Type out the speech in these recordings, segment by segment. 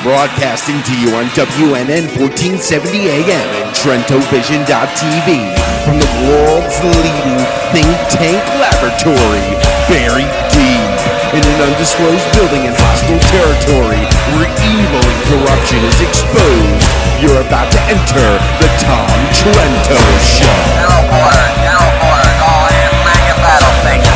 Broadcasting to you on WNN 1470 AM and TrentoVision.tv from the world's leading think tank laboratory, buried deep in an undisclosed building in hostile territory where evil and corruption is exposed. You're about to enter the Tom Trento Show. All hands man your battle station.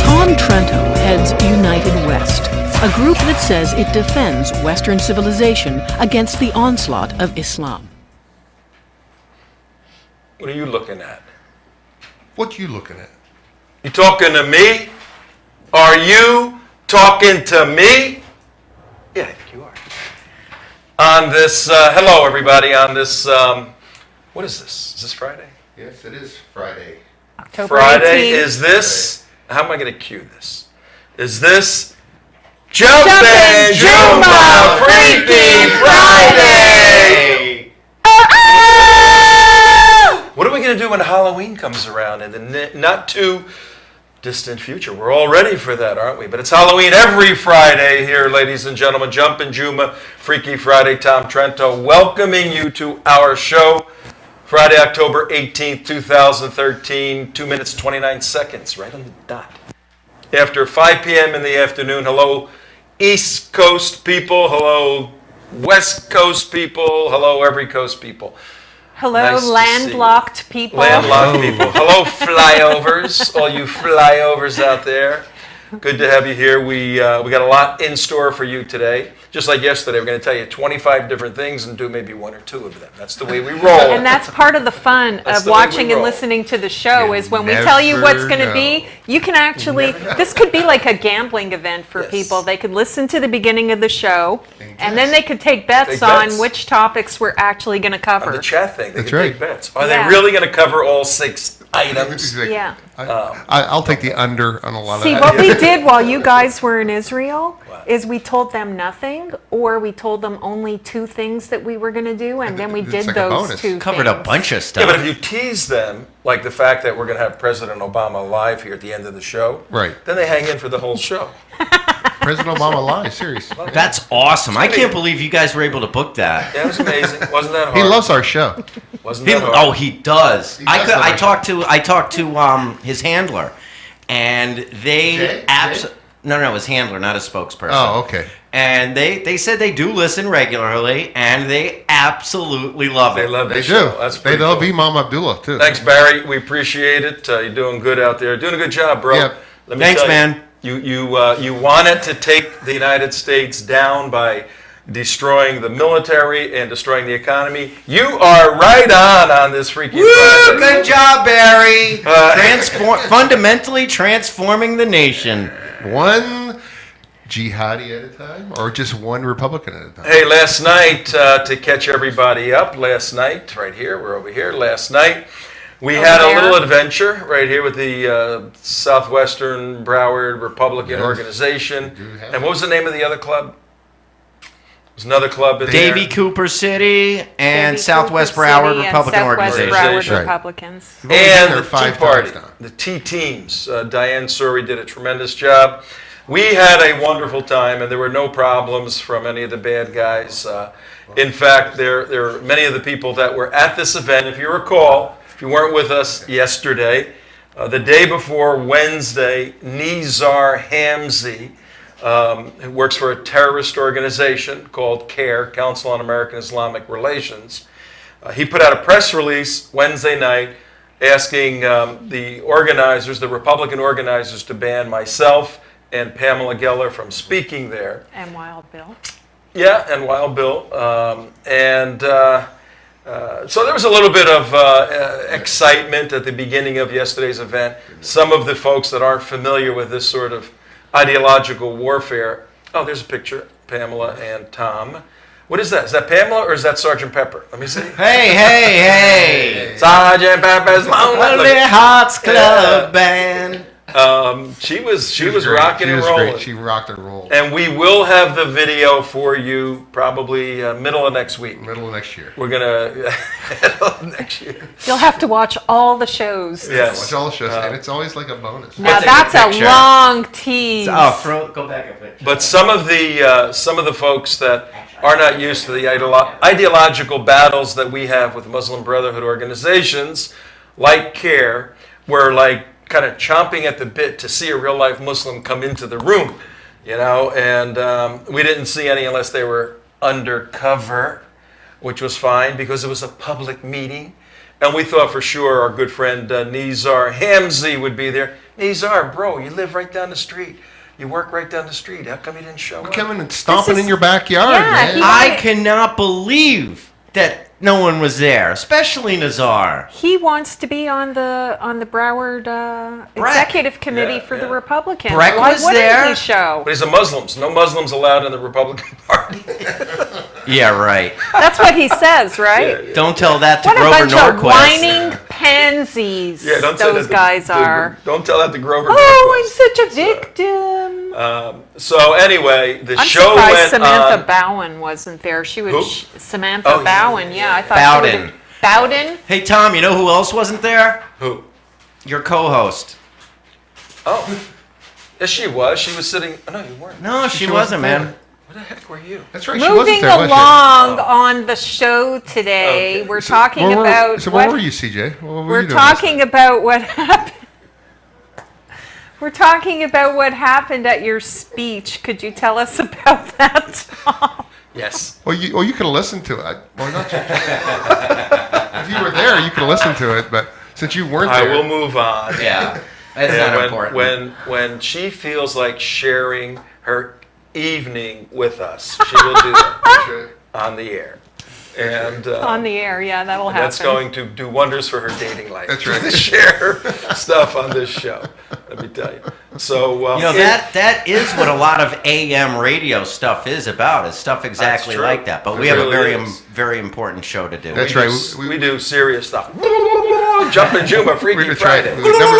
Tom Trento heads United West, a group that says it defends Western civilization against the onslaught of Islam. What are you looking at? What you looking at? You talking to me? Are you talking to me? Yeah, I think you are. On this, hello everybody, on this, what is this? Is this Friday? Yes, it is Friday. October Friday, 18th. is this, how am I going to cue this? Is this Jumpin, Jum'ah, Freaky Friday? What are we going to do when Halloween comes around in the not too distant future? We're all ready for that, aren't we? But it's Halloween every Friday here, ladies and gentlemen. Jumpin, Jum'ah, Freaky Friday. Tom Trento welcoming you to our show. Friday, October 18th, 2013, 2 minutes, 29 seconds, right on the dot. After 5 p.m. in the afternoon, hello East Coast people, hello West Coast people, hello every coast people. Hello, Nice to see you. landlocked people. Landlocked people. Hello, flyovers, all you flyovers out there. Good to have you here. We got a lot in store for you today. Just like yesterday, we're going to tell you 25 different things and do maybe one or two of them. That's the way we roll. And that's part of the fun That's of the way we watching and roll. listening to the show You is when we tell you what's going to never be, you can actually, this could be like a gambling event for Yes. people. They could listen to the beginning of the show, and then guess. they could take bets Take on bets. which topics we're actually going to On cover. the chat thing, they That's can right. take bets. Are Yeah. they really going to cover all 6 items? Yeah. I'll take the under on a lot of See, that. what we did while you guys were in Israel is we told them nothing, or we told them only 2 things that we were going to do, and then we It's did like a those bonus. 2 Covered a things. bunch of Yeah, stuff. but if you tease them, like the fact that we're going to have President Obama live here at the end of the show, Right. then they hang in for the whole show. President Obama lies, serious. That's awesome. I can't believe you guys were able to book that. Yeah, it was amazing. Wasn't that hard? He loves our show. Wasn't He, that hard? oh, he does. He does I love talked to his handler, and they Jay? no, his handler, not his spokesperson. Oh, okay. And they said they do listen regularly, and they absolutely love it. They love They this do. show. That's They pretty love cool. Imam Abdullah, too. Thanks, Barry. We appreciate it. You're doing good out there. Doing a good job, bro. Yep. Let me Thanks, tell you, man. You wanted to take the United States down by destroying the military and destroying the economy. You are right on this freaky Woo! Friday. Good job, Barry. Fundamentally transforming the nation. One jihadi at a time, or just one Republican at a time? Hey, last night, to catch everybody up, last night, right here, we're over here, last night, we had a there. little adventure right here with the Southwestern Broward Republican Yes, Organization. we do have And what was the name of the other club? There's another club in Davy there. Cooper City and Davy Southwest Cooper Broward City and Republican Southwest Organization. Broward Right. Republicans. We've only been And there the 5 Tea Party, times now. the Tea Teams. Diane Suri did a tremendous job. We had a wonderful time, and there were no problems from any of the bad guys. In fact, there are many of the people that were at this event. If you recall, if you weren't with us yesterday, the day before Wednesday, Nizar Hamzi, who works for a terrorist organization called CAIR, Council on American Islamic Relations, he put out a press release Wednesday night asking the organizers, the Republican organizers, to ban myself and Pamela Geller from speaking there. And Wild Bill. Yeah, and Wild Bill. So there was a little bit of excitement at the beginning of yesterday's event. Some of the folks that aren't familiar with this sort of ideological warfare. Oh, there's a picture, Pamela and Tom. What is that? Is that Pamela or is that Sergeant Pepper? Let me see. Hey! Sergeant Pepper's Lonely. Lonely Hearts Club Band. She was great. rocking She and was rolling. great. She rocked and rolled. And we will have the video for you probably middle of next week. Middle of next year. We're gonna next year. You'll have to watch all the shows. Yes. Watch all the shows, and it's always like a bonus. Now Take a that's a picture. long tease. Go back a bit. But some of the folks that are not used to the ideological battles that we have with Muslim Brotherhood organizations, like CAIR, were like kind of chomping at the bit to see a real life Muslim come into the room, and we didn't see any unless they were undercover, which was fine because it was a public meeting. And we thought for sure our good friend Nizar Hamzi would be there. Nizar, bro, you live right down the street. You work right down the street. How come you didn't show up? Coming and stomping This is- in your backyard, Yeah, man. he- I cannot believe that no one was there, especially Nazar. He wants to be on the Broward executive committee for the Republicans. Breck Why was wouldn't there. he show? But he's a Muslim. No Muslims allowed in the Republican Party. Yeah, right. That's what he says, right? Don't tell that to What a Grover bunch of Norquist. whining pansies Yeah, don't say those that guys are. Don't tell that to Grover. Oh, I'm Norquist. such a victim. So anyway, the I'm show surprised went Samantha on. Bowen wasn't there. She Who? was Samantha Oh, yeah, Bowen. Yeah, I thought she Bowden. would Bowden. Hey, Tom, you know who else wasn't there? Who? Your co-host. Oh, yes, she was. She was sitting. Oh, no, you weren't. No, she wasn't wasn't, there. man. Where the heck were you? That's right. She wasn't Moving there, was she? along on the show today, Okay. we're talking Where were- about So where what were you, CJ? What were we're you doing talking about what happened. We're talking about what happened at your speech. Could you tell us about that, Tom? Yes. Well, you could have listened to it. Well, not you. If you were there, you could have listened to it. But since you weren't I there, will move on. Yeah, that's And not when, important. when she feels like sharing her evening with us, she will do that on the air. And On the air, yeah, that'll happen. that's going to do wonders for her dating life. That's right. To share stuff on this show. Let me tell you. So that is what a lot of AM radio stuff is about. Is stuff exactly true. like that. But It we have really a is. very important show to do. That's we right. do- we do serious stuff. Jumpin' Jum'ah, Freaky that's right. Friday. We've never-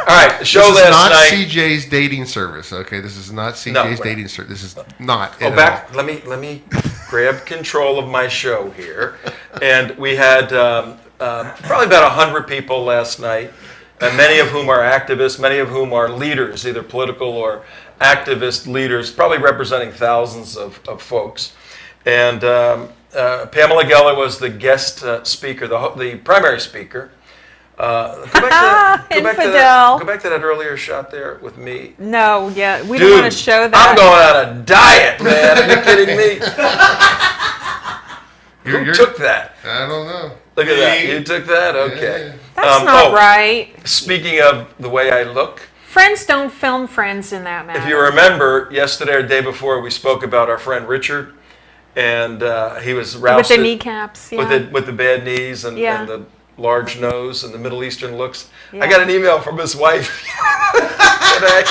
All right, the show This is last not night. CJ's dating service. Okay, this is not CJ's No, right. dating service. This is not. Go it at back. all. Let me grab control of my show here, and we had probably about 100 people last night, and many of whom are activists, many of whom are leaders, either political or activist leaders, probably representing thousands of folks. And Pamela Geller was the guest speaker, the primary speaker. Go back Infidel. go back to that earlier shot there with me. No, yeah, we Dude, don't want to show that. I'm going on a diet, man. Are you kidding me? Who took that? I don't know. Look at that. You took that? Okay. That's not oh, right. Speaking of the way I look, Friends don't film friends in that matter. if you remember, yesterday or the day before, we spoke about our friend Richard, and he was with rousted the kneecaps, yeah. with the bad knees and the large nose and the Middle Eastern looks. Yeah. I got an email from his wife today.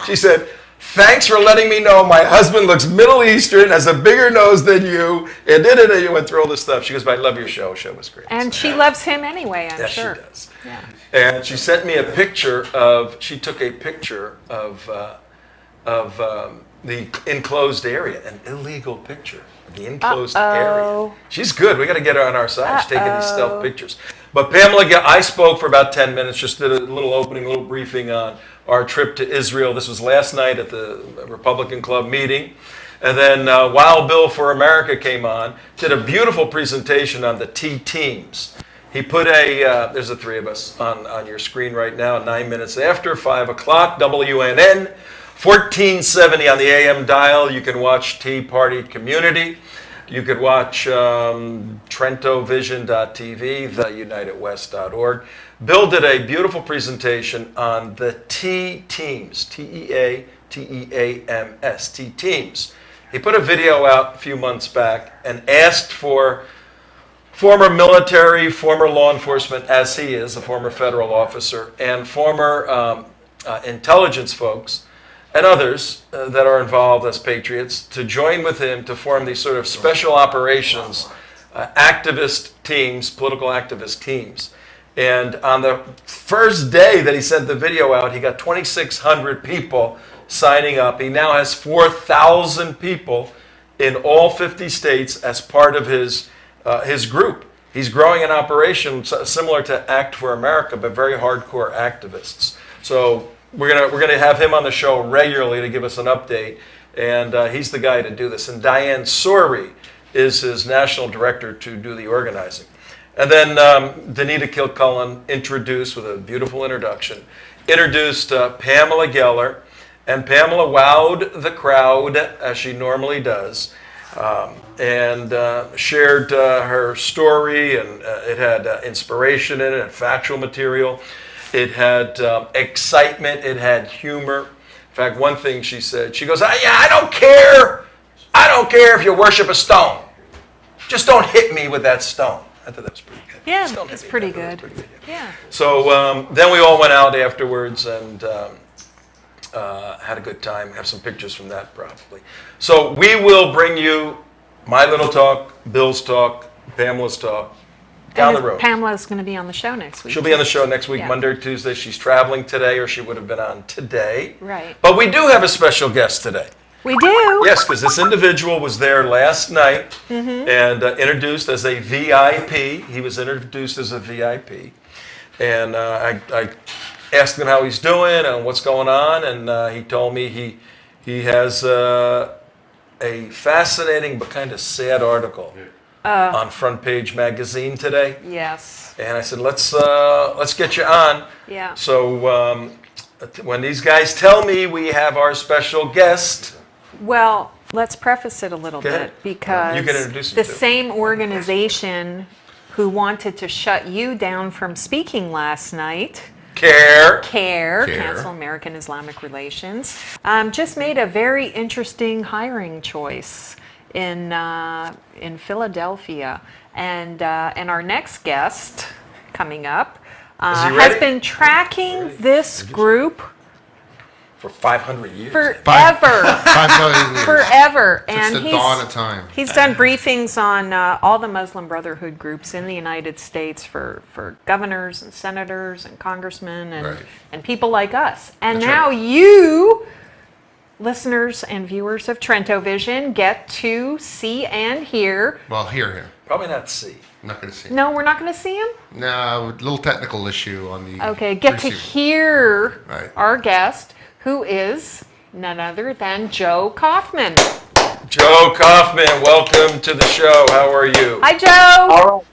She said, "Thanks for letting me know my husband looks Middle Eastern, has a bigger nose than you, and you went through all this stuff." She goes, "But I love your show. Show was great." And she loves him anyway, I'm Yes, sure. she does. Yeah. And she sent me a picture of. She took a picture of the enclosed area, an illegal picture of the enclosed area. She's good. We got to get her on our side. She's taking these stealth pictures. But Pamela, I spoke for about 10 minutes, just did a little opening, a little briefing on our trip to Israel. This was last night at the Republican Club meeting. And then Wild Bill for America came on, did a beautiful presentation on the T teams. He put there's the three of us on your screen right now, 9 minutes after 5 o'clock, WNN, 1470 on the AM dial. You can watch Tea Party Community. You could watch TrentoVision.tv, theunitedwest.org. Bill did a beautiful presentation on the T teams, T-E-A-T-E-A-M-S, T teams. He put a video out a few months back and asked for former military, former law enforcement, as he is, a former federal officer, and former intelligence folks, and others that are involved as patriots to join with him to form these sort of special operations activist teams, political activist teams. And on the first day that he sent the video out, he got 2,600 people signing up. He now has 4,000 people in all 50 states as part of his group. He's growing an operation similar to Act for America, but very hardcore activists. So we're gonna have him on the show regularly to give us an update, and he's the guy to do this. And Diane Sori is his national director to do the organizing. And then Danita Kilcullen introduced, with a beautiful introduction, Pamela Geller, and Pamela wowed the crowd as she normally does. And shared her story, and it had inspiration in it, and factual material. It had excitement. It had humor. In fact, one thing she said, she goes, I don't care. I don't care if you worship a stone. Just don't hit me with that stone. I thought that was pretty good. Yeah, it's pretty good. Yeah. So then we all went out afterwards and had a good time. Have some pictures from that probably. So we will bring you my little talk, Bill's talk, Pamela's talk down the road. Pamela's going to be on the show next week. She'll be on the show next week, Yeah. Monday or Tuesday. She's traveling today, or she would have been on today. Right. But we do have a special guest today. We do. Yes, because this individual was there last night and introduced as a VIP. He was introduced as a VIP. And I asked him how he's doing and what's going on, and he told me he has a fascinating but kind of sad article on Front Page Magazine today. Yes. And I said, let's get you on. Yeah. So when these guys tell me we have our special guest. Well, let's preface it a little Go ahead. bit, because You can introduce the him, too. same organization who wanted to shut you down from speaking last night, CAIR. CAIR, Council American Islamic Relations, just made a very interesting hiring choice in Philadelphia, and our next guest coming up Is he has ready? been tracking this group For 500 years. forever. 5 million years. Forever. Since the dawn of time. He's done briefings on all the Muslim Brotherhood groups in the United States for governors and senators and congressmen and, Right. and people like us. And That's now right. you, listeners and viewers of TrentoVision, get to see and hear. Well, here. Probably not C. I'm not going to see. No, we're not going to see him? No, a little technical issue on the. Okay, get to receiver. hear Right. our guest, who is none other than Joe Kaufman. Joe Kaufman, welcome to the show. How are you? Hi, Joe. All right.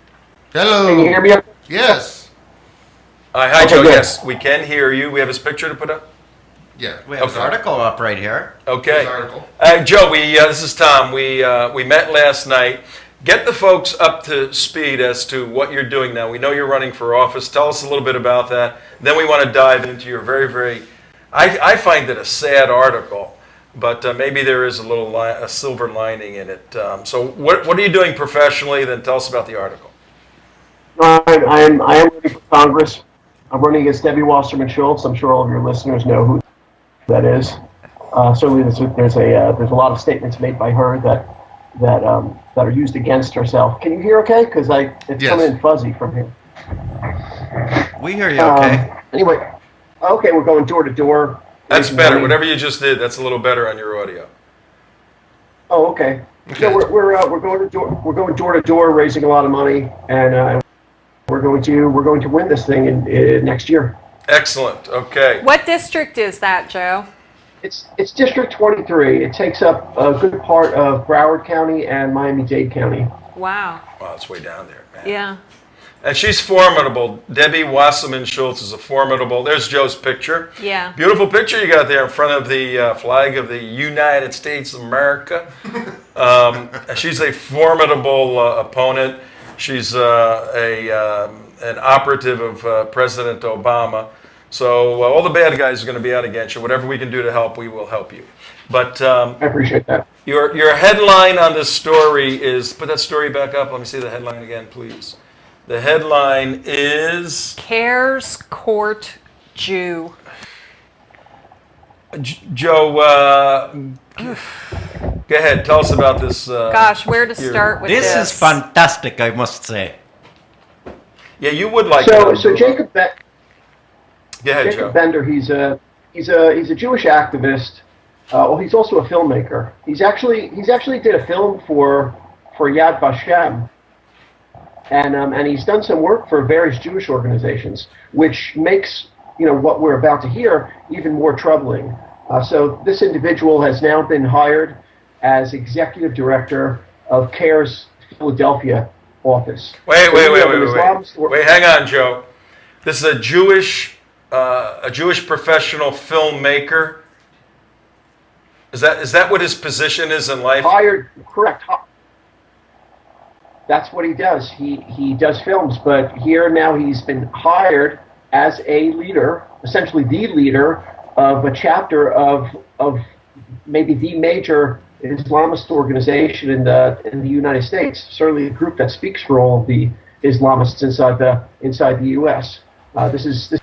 Hello. Can you hear me? Yes. Hi, Okay, Joe. good. Yes, we can hear you. We have his picture to put up. Yeah. We have Okay. an article up right here. Okay. His article. Joe, this is Tom. We met last night. Get the folks up to speed as to what you're doing now. We know you're running for office. Tell us a little bit about that. Then we want to dive into your very, very, I find it a sad article, but maybe there is a silver lining in it. So what are you doing professionally? Then tell us about the article. I am running for Congress. I'm running against Debbie Wasserman Schultz. I'm sure all of your listeners know who that is. Certainly, there's a lot of statements made by her that are used against herself. Can you hear okay? Because it's Yes. coming in fuzzy from here. We hear you okay. Anyway, okay, we're going door to door. That's raising better. money. Whatever you just did, that's a little better on your audio. Oh, okay. So Okay. we're going door to door, raising a lot of money, and we're going to win this thing in next year. Excellent. Okay. What district is that, Joe? It's District 23. It takes up a good part of Broward County and Miami-Dade County. Wow. Wow, it's way down there, man. Yeah. And she's formidable. Debbie Wasserman Schultz is a formidable. There's Joe's picture. Yeah. Beautiful picture you got there in front of the flag of the United States of America. She's a formidable opponent. She's an operative of President Obama. So all the bad guys are going to be out against you. Whatever we can do to help, we will help you. But I appreciate that. your headline on this story is, put that story back up. Let me see the headline again, please. The headline is CAIR's Court Jew. Joe. Go ahead. Tell us about this. Gosh, where to start with this? This is fantastic, I must say. Yeah, you would like So to. Jacob Go ahead, Joe. Jacob Bender, he's a Jewish activist. Well, he's also a filmmaker. He's actually did a film for Yad Vashem, and he's done some work for various Jewish organizations, which makes what we're about to hear even more troubling. So this individual has now been hired as executive director of CAIR's Philadelphia office. Wait, hang on, Joe. This is a Jewish professional filmmaker. Is that what his position is in life? Hired, correct. That's what he does. He does films, but here now he's been hired as a leader, essentially the leader of a chapter of maybe the major Islamist organization in the United States. Certainly a group that speaks for all of the Islamists inside the U.S. This is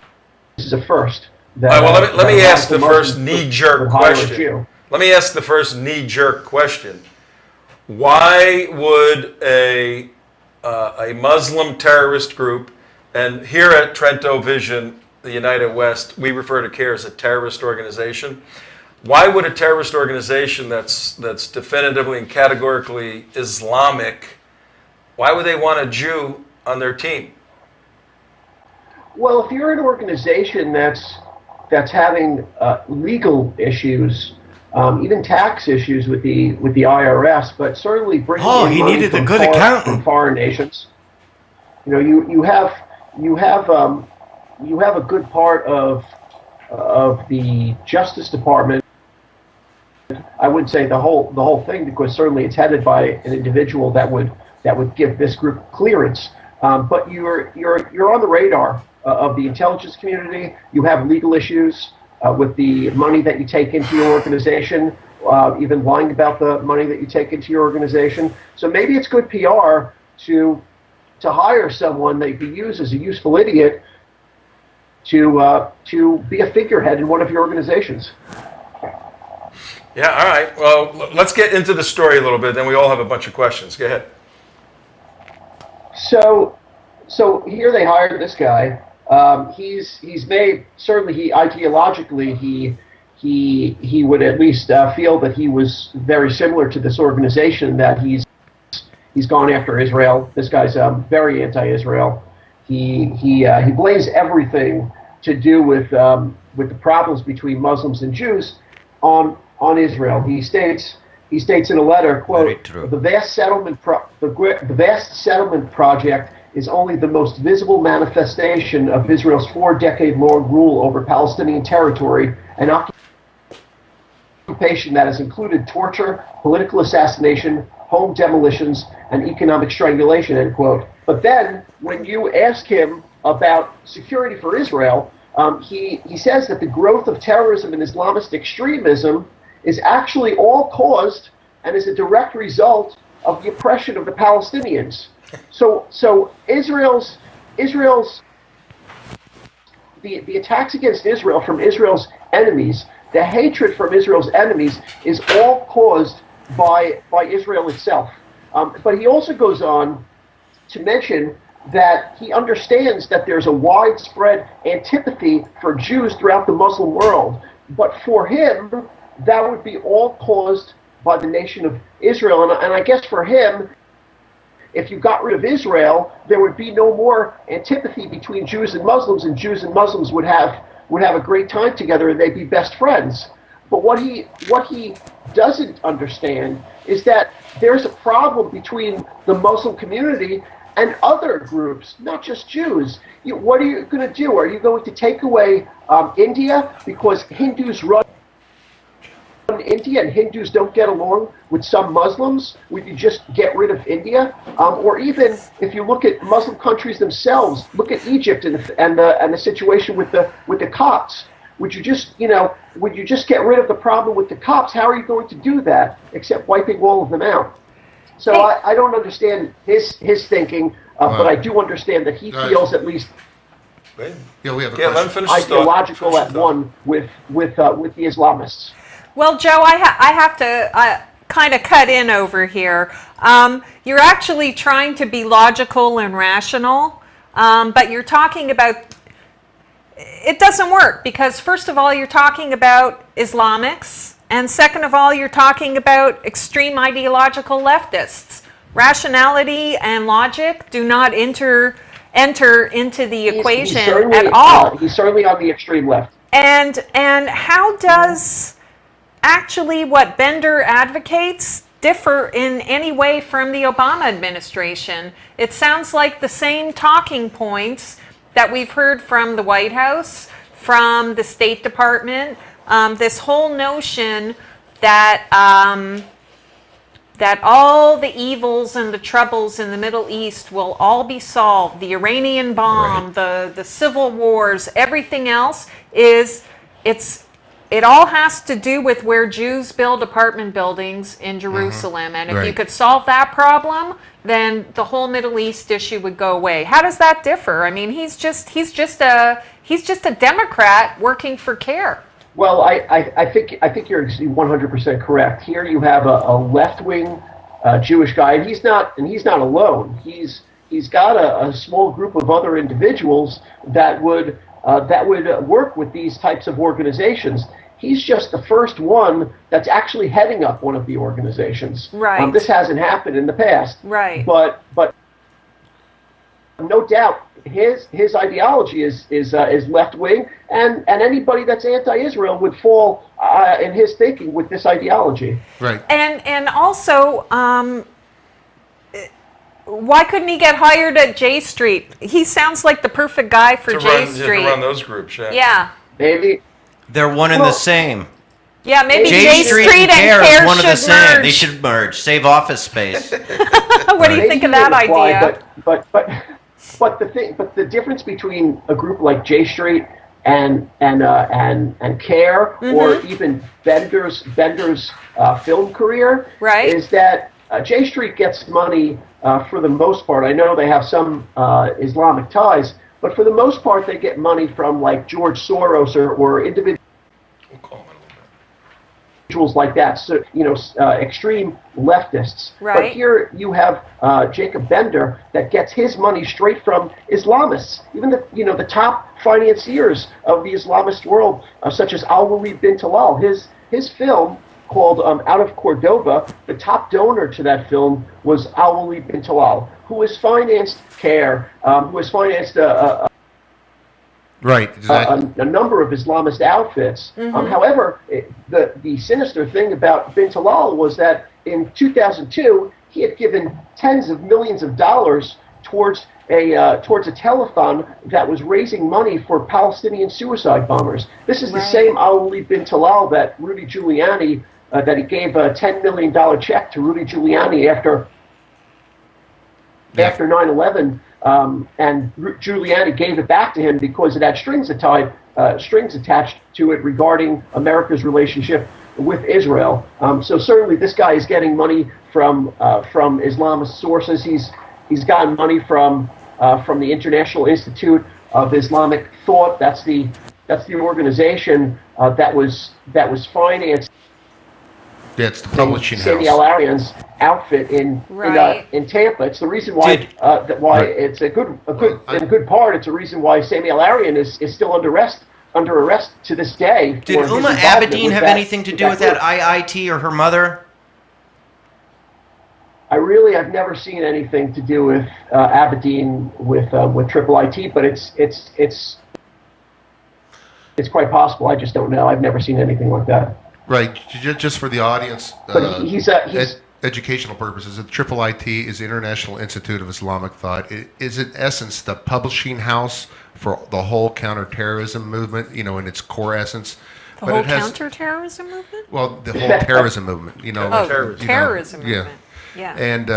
a first. All right, well, let me ask the first knee-jerk question. Let me ask the first knee-jerk question. Why would a Muslim terrorist group, and here at TrentoVision, the United West, we refer to CAIR as a terrorist organization. Why would a terrorist organization that's definitively and categorically Islamic, why would they want a Jew on their team? Well, if you're an organization that's having legal issues, even tax issues with the IRS, but certainly bringing in money from foreign nations, you have a good part of the Justice Department. I wouldn't say the whole thing, because certainly it's headed by an individual that would give this group clearance. But you're on the radar of the intelligence community. You have legal issues with the money that you take into your organization, even lying about the money that you take into your organization. So maybe it's good PR to hire someone that you can use as a useful idiot to be a figurehead in one of your organizations. Yeah, all right. Well, let's get into the story a little bit, then we all have a bunch of questions. Go ahead. So here they hired this guy. He's made, certainly ideologically he would at least feel that he was very similar to this organization, that he's gone after Israel. This guy's very anti-Israel. He blames everything to do with the problems between Muslims and Jews on Israel. He states in a letter, quote, the vast settlement project is only the most visible manifestation of Israel's 4-decade-long rule over Palestinian territory, an occupation that has included torture, political assassination, home demolitions, and economic strangulation, end quote. But then, when you ask him about security for Israel, he says that the growth of terrorism and Islamist extremism is actually all caused and is a direct result of the oppression of the Palestinians. So Israel's the attacks against Israel from Israel's enemies, the hatred from Israel's enemies, is all caused by Israel itself. But he also goes on to mention that he understands that there's a widespread antipathy for Jews throughout the Muslim world. But for him, that would be all caused by the nation of Israel. And I guess for him, if you got rid of Israel, there would be no more antipathy between Jews and Muslims would have a great time together, and they'd be best friends. But what he doesn't understand is that there's a problem between the Muslim community and other groups, not just Jews. What are you going to do? Are you going to take away India because Hindus run India and Hindus don't get along with some Muslims? Would you just get rid of India? Or even if you look at Muslim countries themselves, look at Egypt and the situation with the Copts. Would you just get rid of the problem with the Copts? How are you going to do that except wiping all of them out? So I don't understand his thinking, but I do understand that he feels at least Yeah, we have a let him question. finish his thought. ideological at one with the Islamists. Well, Joe, I have to kind of cut in over here. You're actually trying to be logical and rational But you're talking about, it doesn't work because first of all, you're talking about Islamics, and second of all, you're talking about extreme ideological leftists. Rationality and logic do not enter into the equation at all. He's certainly on the extreme left. And how does actually what Bender advocates differ in any way from the Obama administration? It sounds like the same talking points that we've heard from the White House, from the State Department, this whole notion that that all the evils and the troubles in the Middle East will all be solved. The Iranian bomb, the civil wars, everything else it all has to do with where Jews build apartment buildings in Jerusalem. And if you could solve that problem, then the whole Middle East issue would go away. How does that differ? I mean, he's just a Democrat working for CAIR. Well, I think you're 100% correct. Here you have a left-wing Jewish guy, and he's not alone. He's got a small group of other individuals that would work with these types of organizations. He's just the first one that's actually heading up one of the organizations. Right. This hasn't happened in the past. Right. But no doubt his ideology is left wing, and anybody that's anti-Israel would fall in his thinking with this ideology. Right. And also, why couldn't he get hired at J Street? He sounds like the perfect guy for J Street. To run those groups, yeah. Yeah. Maybe. They're one and the same. Yeah, maybe J Street and CAIR is one of the same. merge. They should merge. Save office space. What do you think of that idea? But the difference between a group like J Street and CAIR, or even Bender's film career, is that J Street gets money for the most part. I know they have some Islamic ties, but for the most part, they get money from like George Soros or individuals like that. So extreme leftists. Right. But here you have Jacob Bender that gets his money straight from Islamists. Even the top financiers of the Islamist world, such as Al-Walid bin Talal. His film called Out of Cordova, the top donor to that film was Al-Walid bin Talal, who has financed CAIR, who has financed a number of Islamist outfits. However, the sinister thing about bin Talal was that in 2002, he had given tens of millions of dollars towards a telethon that was raising money for Palestinian suicide bombers. This is the same Al-Walid bin Talal that Rudy Giuliani, that he gave a $10 million check to Rudy Giuliani after 9/11, and Giuliani gave it back to him because it had strings attached to it regarding America's relationship with Israel. So certainly this guy is getting money from Islamist sources. He's gotten money from the International Institute of Islamic Thought. That's the organization that was financed. Yeah, it's the publishing house. Sami Al-Arian's outfit in Tampa. It's the reason why it's a good part. It's a reason why Sami Al-Arian is still under arrest to this day. Did Uma Abedin have anything to do with that IIT or her mother? I've never seen anything to do with Abedin with Triple IT, but it's quite possible. I just don't know. I've never seen anything like that. Right. Just for the audience, but he's educational purposes, the Triple IT is the International Institute of Islamic Thought. It is in essence the publishing house for the whole counter-terrorism movement, in its core essence. The whole counter-terrorism movement? Well, the whole terrorism movement, terrorism movement. Yeah. And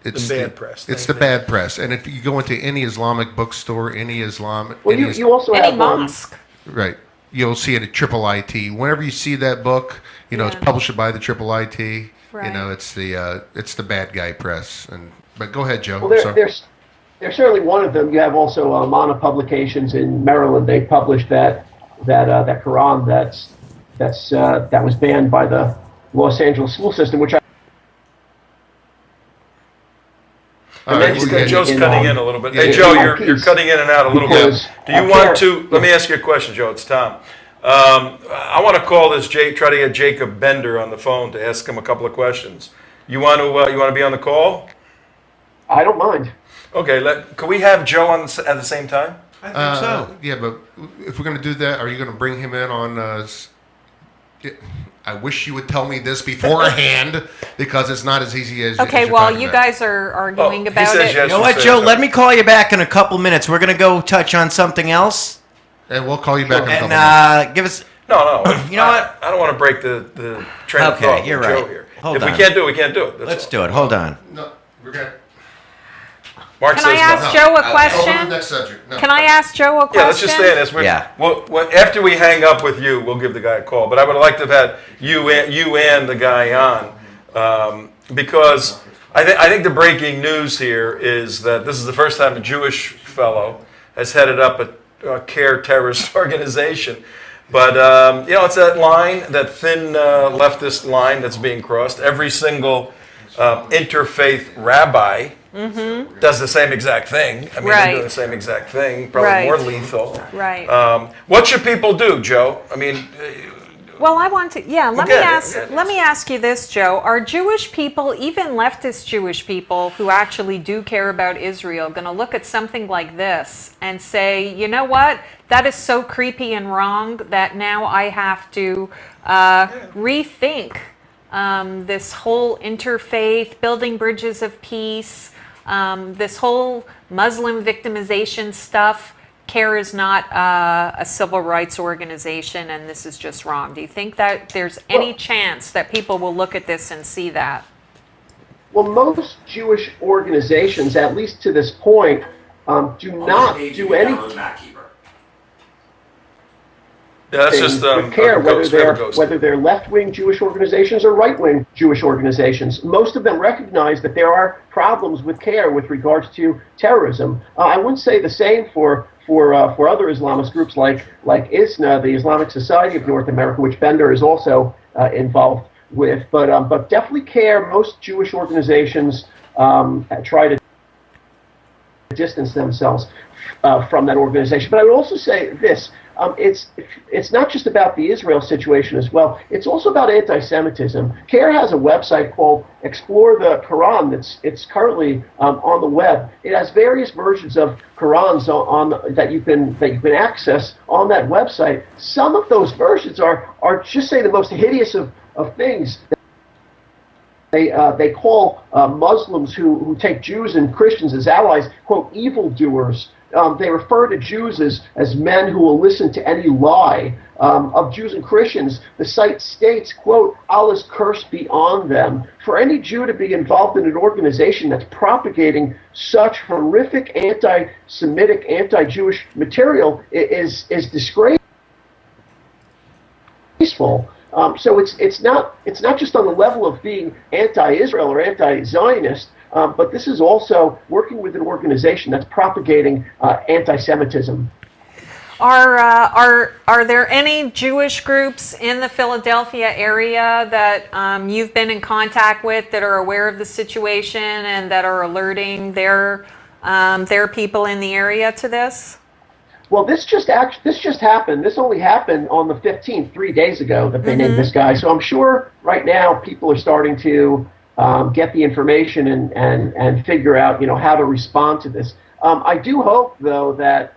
it's the bad press. It's the bad press. And if you go into any Islamic bookstore, any Islamic... Well, you also any have... mosque. Right. You'll see it at Triple IT. Whenever you see that book, it's published by the Triple IT. Right. It's the bad guy press. But go ahead, Joe. Well, there's certainly one of them. You have also Mana Publications in Maryland. They published that Quran that was banned by the Los Angeles school system, which And then right, Joe's cutting in a little bit. Hey, in Joe, my you're piece, cutting in and out a little bit. because, Do you CAIR want to, let me ask you a question, Joe, it's Tom. I want to call this, try to get Jacob Bender on the phone to ask him a couple of questions. You want to be on the call? I don't mind. Okay, can we have Joe on at the same time? I think so. Yeah, but if we're going to do that, are you going to bring him in on? I wish you would tell me this beforehand because it's not as easy as. Okay, as while you're you talking about. guys are arguing he about says it. yes. You know what, Joe? Let me call you back in a couple minutes. We're going to go touch on something else. And we'll call you back in a couple minutes. And give us. No. You know what? I don't want to break the train of Okay, thought you're with Joe right. here. Hold if on. we can't do it, we can't do it. Let's do it. Hold on. No, we're going to. Mark Can says I no. ask Joe a Go to the question? next subject. No. Can I ask Joe a question? Yeah, let's just stay in this. Yeah. Well, after we hang up with you, we'll give the guy a call. But I would like to have had you and the guy on because I think the breaking news here is that this is the first time a Jewish fellow has headed up a CAIR terrorist organization. But, it's that line, that thin leftist line that's being crossed. Every single interfaith rabbi does the same exact thing. I mean, Right. they're doing the same exact thing, probably Right. more lethal. Right. What should people do, Joe? I mean, Well, I want to, let Okay, me ask you this, Joe. Are Jewish people, even leftist Jewish people who actually do care about Israel, going to look at something like this and say, you know what, that is so creepy and wrong that now I have to rethink this whole interfaith, building bridges of peace, this whole Muslim victimization stuff? CAIR is not a civil rights organization, and this is just wrong. Do you think that there's any chance that people will look at this and see that? Well, most Jewish organizations, at least to this point, do not do anything. yeah, that's just with CAIR, Ghost. whether they're left-wing Jewish organizations or right-wing Jewish organizations. Most of them recognize that there are problems with CAIR with regards to terrorism. I wouldn't say the same for other Islamist groups like ISNA, the Islamic Society of North America, which Bender is also involved with. But definitely CAIR. Most Jewish organizations try to distance themselves from that organization. But I would also say this. It's not just about the Israel situation as well. It's also about anti-Semitism. CAIR has a website called Explore the Quran. It's currently on the web. It has various versions of Qurans that you can access on that website. Some of those versions are just say the most hideous of things. They call Muslims who take Jews and Christians as allies, quote, evildoers. They refer to Jews as men who will listen to any lie. Of Jews and Christians, the site states, quote, Allah's curse be on them. For any Jew to be involved in an organization that's propagating such horrific anti-Semitic, anti-Jewish material is disgraceful. So it's not just on the level of being anti-Israel or anti-Zionist, but this is also working with an organization that's propagating anti-Semitism. Are there any Jewish groups in the Philadelphia area that you've been in contact with that are aware of the situation and that are alerting their people in the area to this? Well, this just happened. This only happened on the 15th, 3 days ago, that they named this guy. So I'm sure right now people are starting to get the information and figure out, how to respond to this. I do hope, though, that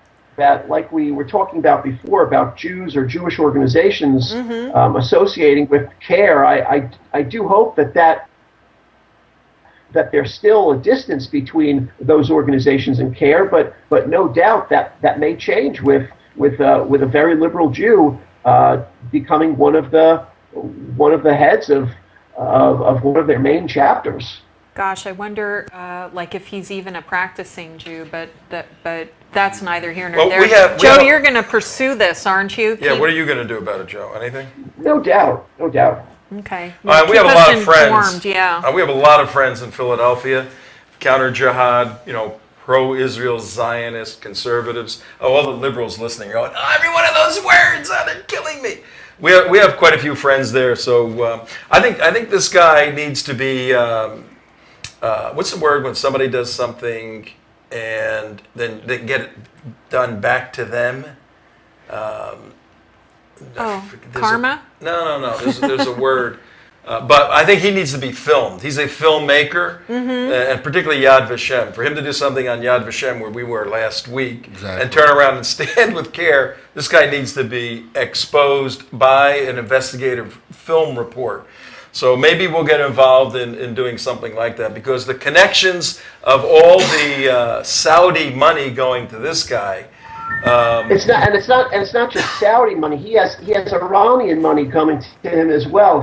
like we were talking about before about Jews or Jewish organizations associating with CAIR, I do hope that there's still a distance between those organizations and CAIR, but no doubt that may change with a very liberal Jew becoming one of the heads of one of their main chapters. Gosh, I wonder, if he's even a practicing Jew, but that's neither here nor there. Joe, you're going to pursue this, aren't you? Yeah, what are you going to do about it, Joe? Anything? No doubt. Okay. We have a lot of friends. Yeah. We have a lot of friends in Philadelphia, counter-jihad, pro-Israel Zionist conservatives. All the liberals listening are going, every one of those words, they're killing me. We have quite a few friends there, so I think this guy needs to be what's the word when somebody does something and then they get it done back to them? Karma? No. There's a word. But I think he needs to be filmed. He's a filmmaker, and particularly Yad Vashem. For him to do something on Yad Vashem where we were last week and turn around and stand with CAIR, this guy needs to be exposed by an investigative film report. So maybe we'll get involved in doing something like that, because the connections of all the Saudi money going to this guy. It's not just Saudi money. He has Iranian money coming to him as well.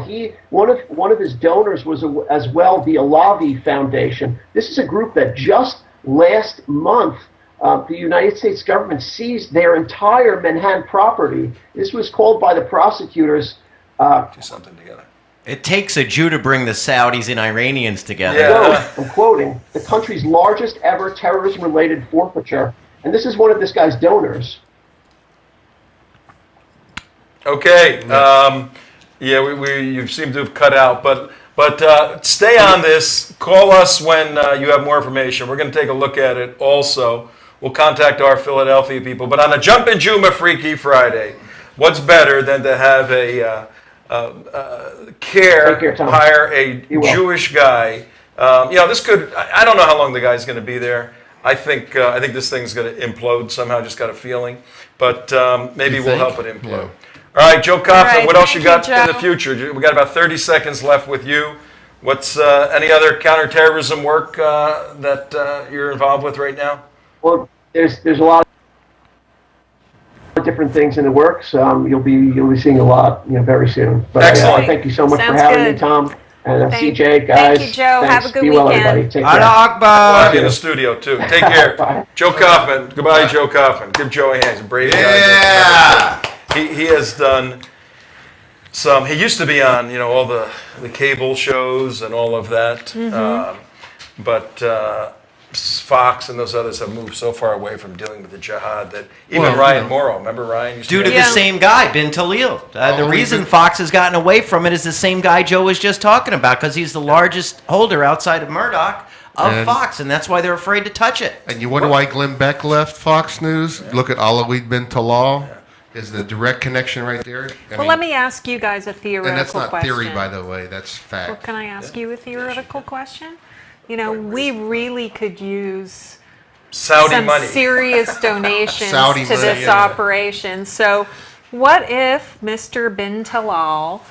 One of his donors was as well the Alavi Foundation. This is a group that just last month the United States government seized their entire Manhattan property. This was called by the prosecutors. Do something together. It takes a Jew to bring the Saudis and Iranians together. Yeah. I'm quoting, the country's largest ever terrorism-related forfeiture. And this is one of this guy's donors. Okay. You seem to have cut out, but stay on this. Call us when you have more information. We're going to take a look at it also. We'll contact our Philadelphia people. But on a Jumpin' Jum'ah Freaky Friday, what's better than to have a CAIR hire a Jewish guy? This could. I don't know how long the guy's going to be there. I think this thing's going to implode somehow. Just got a feeling, but maybe we'll help it implode. Yeah. All right, Joe Kaufman. What else you got in the future? We got about 30 seconds left with you. What's any other counterterrorism work that you're involved with right now? Well, there's a lot of different things in the works. You'll be seeing a lot very soon. But excellent. Thank you so much Sounds for having good. me, Tom. And CJ, guys. Thank you, Joe. Thanks. Have a good Be well, weekend. everybody. Take care. I'll be in the studio too. Take care. Joe Kaufman. Goodbye, Joe Kaufman. Give Joe a hand. He's a brave guy. Yeah. He has done some. He used to be on all the cable shows and all of that, but Fox and those others have moved so far away from dealing with the jihad that even Ryan Morrow, remember Ryan? Used Due to the same guy, Bin Talil. The reason Fox has gotten away from it is the same guy Joe was just talking about, because he's the largest holder outside of Murdoch of Fox, and that's why they're afraid to touch it. And you wonder why Glenn Beck left Fox News? Look at Alawi bin Talal. Is the direct connection right there? Let me ask you guys a theoretical question. And that's not theory, by the way. That's fact. Well, can I ask you a theoretical question? We really could use Saudi some money. serious donations Saudi to money, this operation. So what if Mr. Bin Talal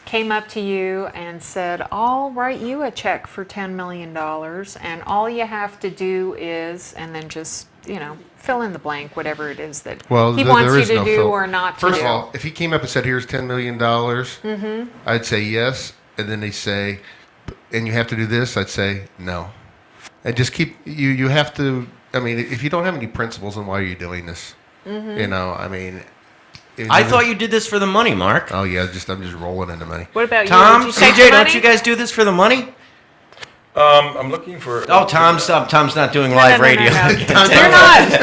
came up to you and said, I'll write you a check for $10 million, and all you have to do is, and then just, fill in the blank, whatever it is that he wants you to do or not to do. First of all, if he came up and said, here's $10 million, I'd say yes. And then they say, and you have to do this, I'd say no. And just keep, you have to, if you don't have any principles, then why are you doing this? I thought you did this for the money, Mark. Oh, yeah, I'm just rolling in the money. What about Tom, you? Did you take CJ, the don't money? you guys do this for the money? I'm looking for. Oh, Tom's not doing live radio. No.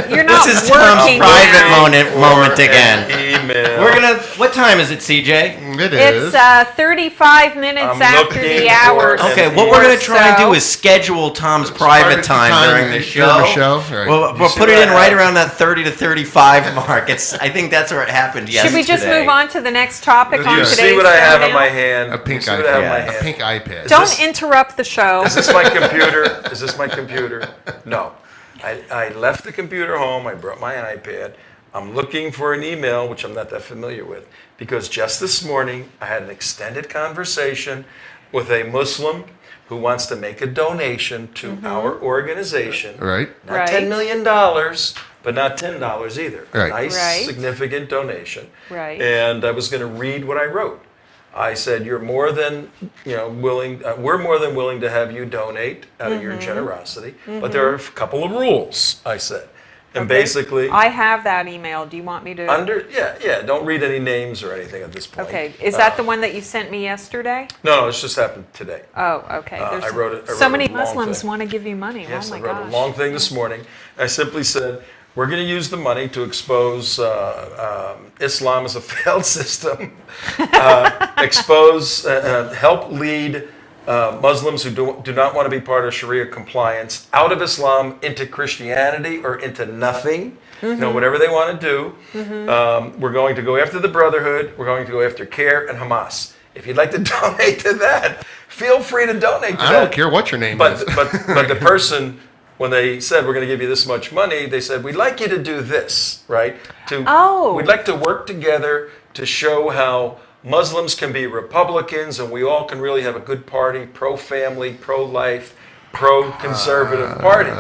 You're not This is Tom's working private now. moment again. Email. We're gonna. What time is it, CJ? It is. It's 35 minutes I'm after looking the hour. for- Okay, what we're gonna try and do is schedule Tom's private time during the show. Right. We'll put it in right around that 30 to 35 mark. I think that's where it happened yesterday. Should we just move on to the next topic on You today's see what I have show in now? my hand? A pink You see what I have in my iPad. hand? A pink iPad. Don't interrupt the show. Is this my computer? Is this my computer? No. I left the computer home. I brought my iPad. I'm looking for an email, which I'm not that familiar with, because just this morning I had an extended conversation with a Muslim who wants to make a donation to our organization. Right. Not $10 million, but not $10 either. Right. Nice, Right. significant donation. Right. And I was going to read what I wrote. I said, you're more than willing. We're more than willing to have you donate out of your generosity, but there are a couple of rules. I said, and basically, I have that email. Do you want me to? Don't read any names or anything at this point. Okay. Is that the one that you sent me yesterday? No, it's just happened today. Oh, okay. I wrote it. So many a long Muslims thing. want to give you money. Yes, oh my I wrote gosh. a long thing this morning. I simply said, we're going to use the money to expose Islam as a failed system, help lead Muslims who do not want to be part of Sharia compliance out of Islam into Christianity or into nothing. Whatever they want to do. We're going to go after the Brotherhood. We're going to go after CAIR and Hamas. If you'd like to donate to that, feel free to donate to that. I don't care what your name is. But the person, when they said we're going to give you this much money, they said we'd like you to do this, right? We'd like to work together to show how Muslims can be Republicans and we all can really have a good party, pro-family, pro-life, pro-conservative party.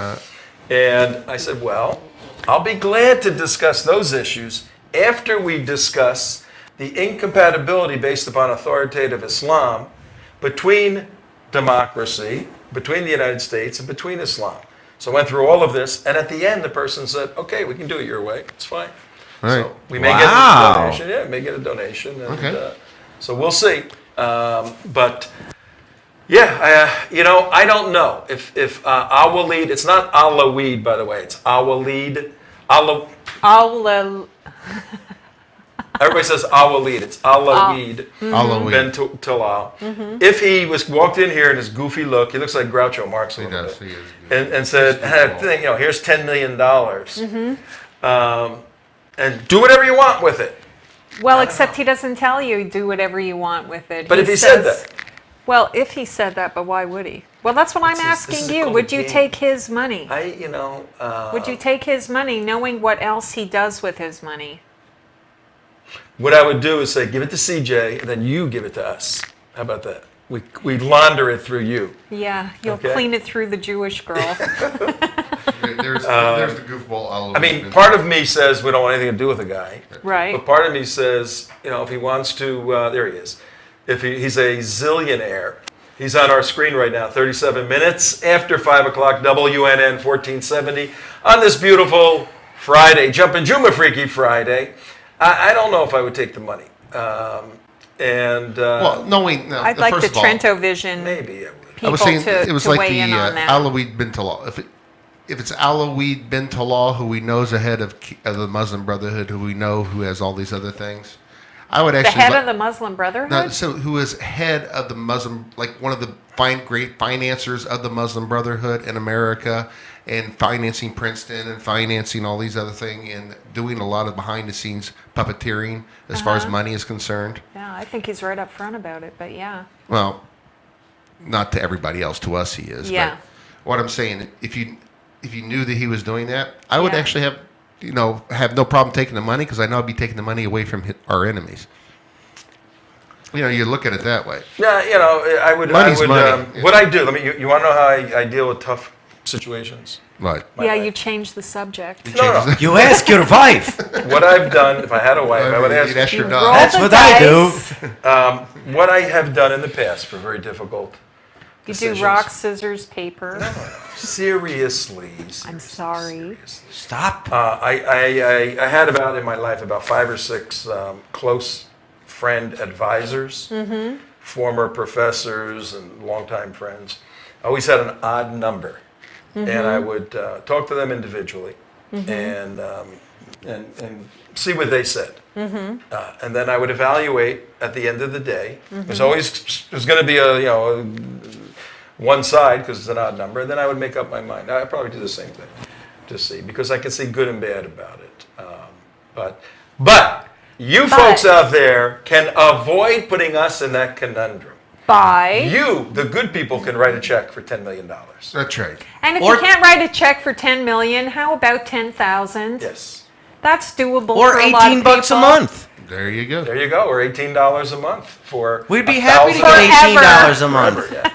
And I said, well, I'll be glad to discuss those issues after we discuss the incompatibility based upon authoritative Islam between democracy, between the United States, and between Islam. So I went through all of this, and at the end, the person said, okay, we can do it your way. It's fine. Right. So we may get a donation. Yeah, we may get a donation. And, Okay. So we'll see. But yeah, I don't know if Al-Walid, it's not Al-Walid, by the way, it's Al-Walid. Everybody says Al-Walid. It's Al-Walid Ben Talal. If he walked in here in his goofy look, he looks like Groucho Marx a little bit, He is. and said, here's $10 million, and do whatever you want with it. Well, except he doesn't tell you do whatever you want with it. But if he said that. Well, if he said that, but why would he? Well, that's what I'm This is asking you. called Would a you game. take his money? Would Would you take his money knowing what else he does with his money? What I would do is say, give it to CJ, and then you give it to us. How about that? We launder it through you. Yeah, you'll Okay. clean it through the Jewish girl. There's the goofball. I mean, part of me says we don't want anything to do with the guy. Right. But part of me says, if he wants to, there he is. If he's a zillionaire, he's on our screen right now, 37 minutes after 5 o'clock, WNN 1470, on this beautiful Friday, Jumpin' Jum'ah Freaky Friday. I don't know if I would take the money. well, knowing I'd like the first of all, TrentoVision Maybe I would. I people was saying to, it was to like weigh the in on that. Alawid bin Talal. If it's Alawid bin Talal, who we know is the head of the Muslim Brotherhood, who we know who has all these other things, I would The actually head of the Muslim Brotherhood? no, so who is head of the Muslim, like one of the great financiers of the Muslim Brotherhood in America, and financing Princeton and financing all these other things and doing a lot of behind the scenes puppeteering as far as money is concerned. Yeah, I think he's right up front about it, but yeah. Well, not to everybody else. To us, he is. Yeah. But what I'm saying, if you knew that he was doing that, I would Yeah. actually have no problem taking the money because I know I'd be taking the money away from our enemies. You look at it that way. Yeah, I would. Money's money. What I do? You want to know how I deal with tough situations? Right. Yeah, you changed the subject. No. You ask your wife. What I've done, if I had a wife, I would ask. You'd ask your You dog. roll That's the what I do. dice. What I have done in the past for very difficult You decisions. do rock, scissors, paper. Seriously. I'm sorry. Stop. I had in my life about 5 or 6 close friend advisors, former professors and longtime friends. I always had an odd number, and I would talk to them individually and see what they said. And then I would evaluate at the end of the day. There's going to be a one side because it's an odd number, and then I would make up my mind. I'd probably do the same thing to see, because I can see good and bad about it. But you folks out there can avoid putting us in that conundrum. By. You, the good people, can write a check for $10 million. That's right. And if Or- you can't write a check for 10 million, how about 10,000? Yes. That's doable Or for a lot of $18 a people. month. There you go. There you go, or $18 a month for. We'd be happy to 1,000 get Forever. $18 a month. Yeah.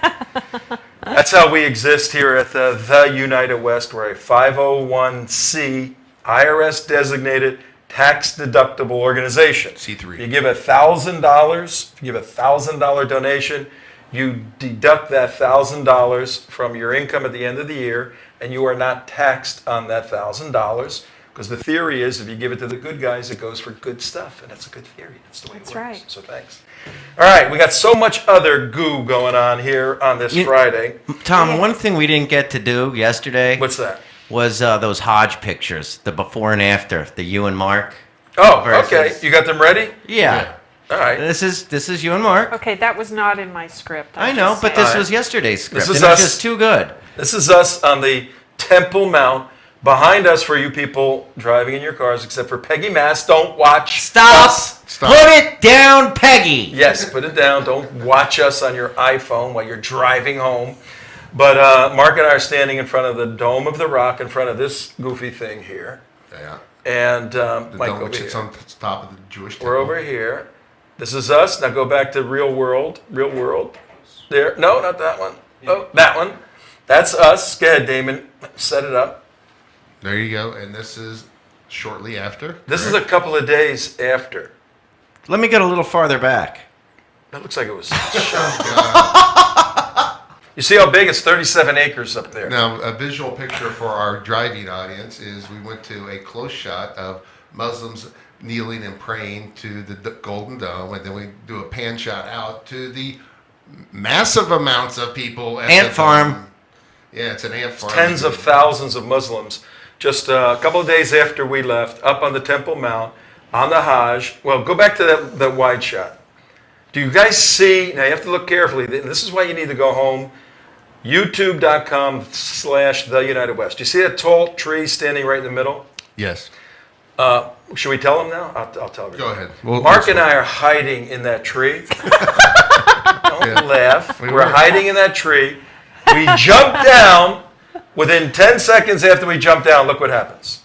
That's how we exist here at the United West. We're a 501c IRS designated tax deductible organization. C3. You give $1,000. If you give $1,000 donation, you deduct that $1,000 from your income at the end of the year, and you are not taxed on that $1,000. Because the theory is, if you give it to the good guys, it goes for good stuff, and that's a good theory. That's the way it works. right. So thanks. All right, we got so much other goo going on here on this Friday. Tom, one thing we didn't get to do yesterday What's that? was those Hodge pictures, the before and after, the you and Mark. Oh, Versus- okay. You got them ready? Yeah. All right. This is you and Mark. Okay, that was not in my script. I know, but this was yesterday's script. This is and us. it's just too good. This is us on the Temple Mount. Behind us for you people driving in your cars, except for Peggy Mass. Don't watch Stop. us. Stop. Put it down, Peggy. Yes, put it down. Don't watch us on your iPhone while you're driving home. But Mark and I are standing in front of the Dome of the Rock, in front of this goofy thing here. Yeah. And The Mike, dome over which sits here. on the top of the Jewish temple. We're over here. This is us. Now go back to real world. Real world. There. No, not that one. Oh, that one. That's us. Go ahead, Damon. Set it up. There you go. And this is shortly after. This is a couple of days after. Let me get a little farther back. That looks like it was. You see how big? It's 37 acres up there. Now, a visual picture for our driving audience is we went to a close shot of Muslims kneeling and praying to the Golden Dome, and then we do a pan shot out to the massive amounts of people at Ant the farm. dome. Yeah, it's an ant farm. Tens of thousands of Muslims. Just a couple of days after we left, up on the Temple Mount, on the Hajj. Well, go back to that wide shot. Do you guys see? Now you have to look carefully. This is why you need to go home. YouTube.com/The United West. Do you see that tall tree standing right in the middle? Yes. Should we tell them now? I'll tell everybody. Go ahead. Mark and I are hiding in that tree. Don't laugh. We We're were. hiding in that tree. We jump down. Within 10 seconds after we jump down, look what happens.